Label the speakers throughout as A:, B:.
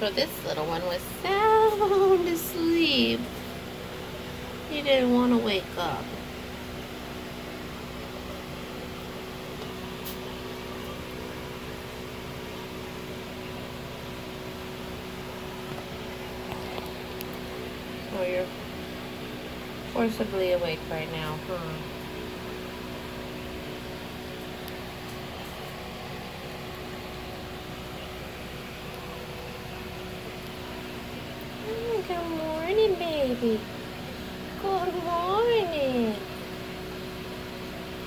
A: So this little one was sound asleep. He didn't want to wake up. Oh, you're forcibly awake right now, huh? Good morning, baby. Good morning.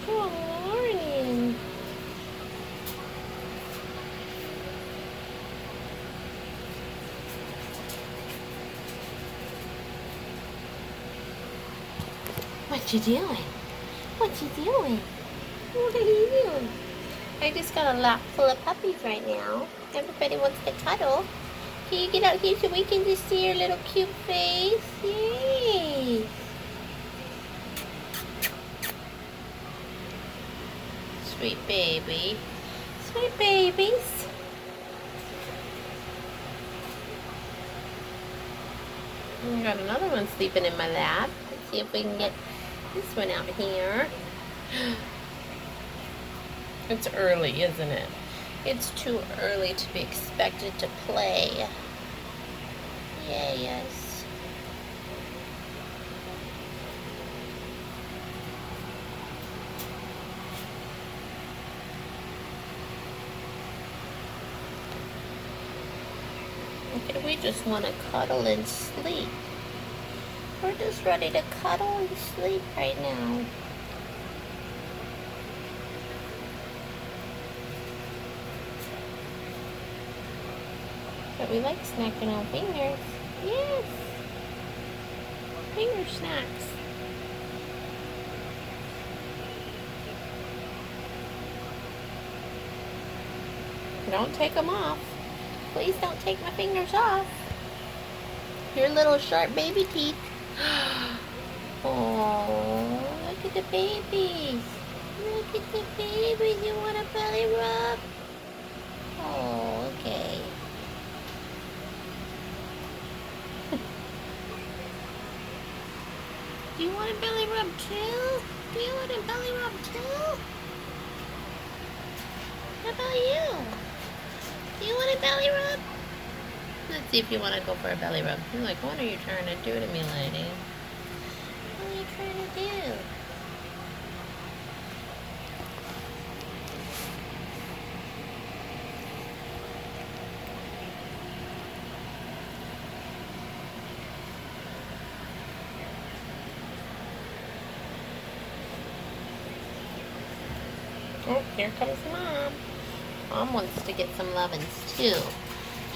A: Good morning. What you doing? What you doing? What are you doing? I just got a lap full of puppies right now. Everybody wants to cuddle. Can you get out here so we can just see your little cute face? Yay! Sweet baby. Sweet babies. I got another one sleeping in my lap. Let's see if we can get this one out here. It's early, isn't it? It's too early to be expected to play. Yeah, yes. Okay, we just want to cuddle and sleep. We're just ready to cuddle and sleep right now. But we like snacking on fingers. Yes. Finger snacks. Don't take them off. Please don't take my fingers off. Your little sharp baby teeth. Oh, look at the babies. Look at the babies. You want a belly rub? Oh, okay. Do you want a belly rub too? Do you want a belly rub too? How about you? Do you want a belly rub? Let's see if you want to go for a belly rub. You're like, what are you trying to do to me, lady? What are you trying to do? Oh, here comes Mom. Mom wants to get some lovin's too.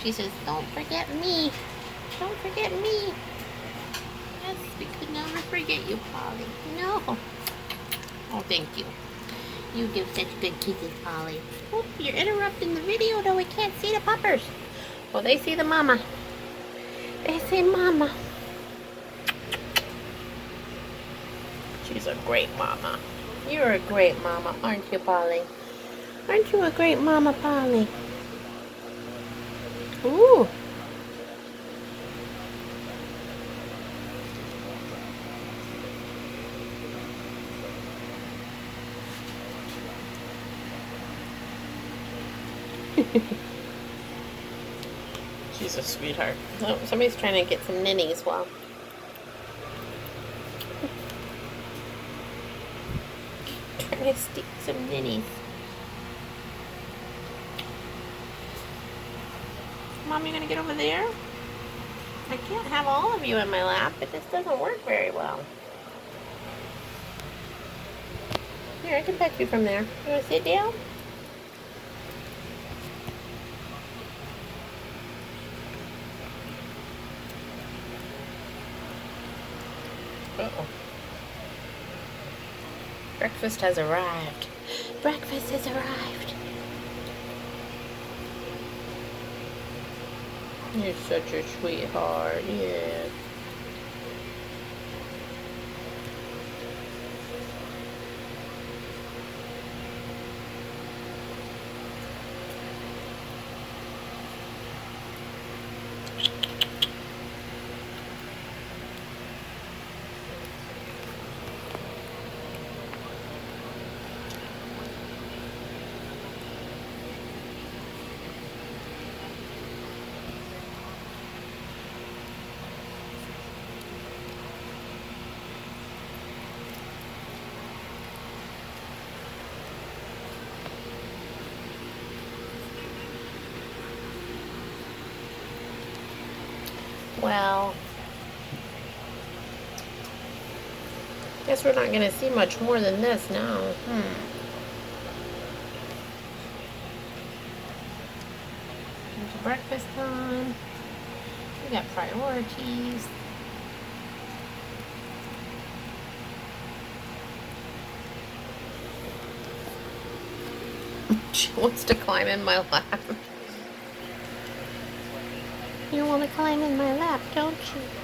A: She says, don't forget me. Don't forget me. Yes, we could never forget you, Polly. No. Oh, thank you. You give such good kisses, Polly. Oh, you're interrupting the video, though. We can't see the puppers. Well, they see the mama. They say mama. She's a great mama. You're a great mama, aren't you, Polly? Aren't you a great mama, Polly? Ooh. She's a sweetheart. Oh, somebody's trying to get some ninnies while. Trying to stick some ninnies. Mom, you gonna get over there? I can't have all of you in my lap. It just doesn't work very well. Here, I can pet you from there. You wanna sit down? Uh-oh. Breakfast has arrived. Breakfast has arrived. You're such a sweetheart, yeah. Well, guess we're not going to see much more than this now. There's breakfast time. We got priorities. She wants to climb in my lap. You want to climb in my lap, don't you?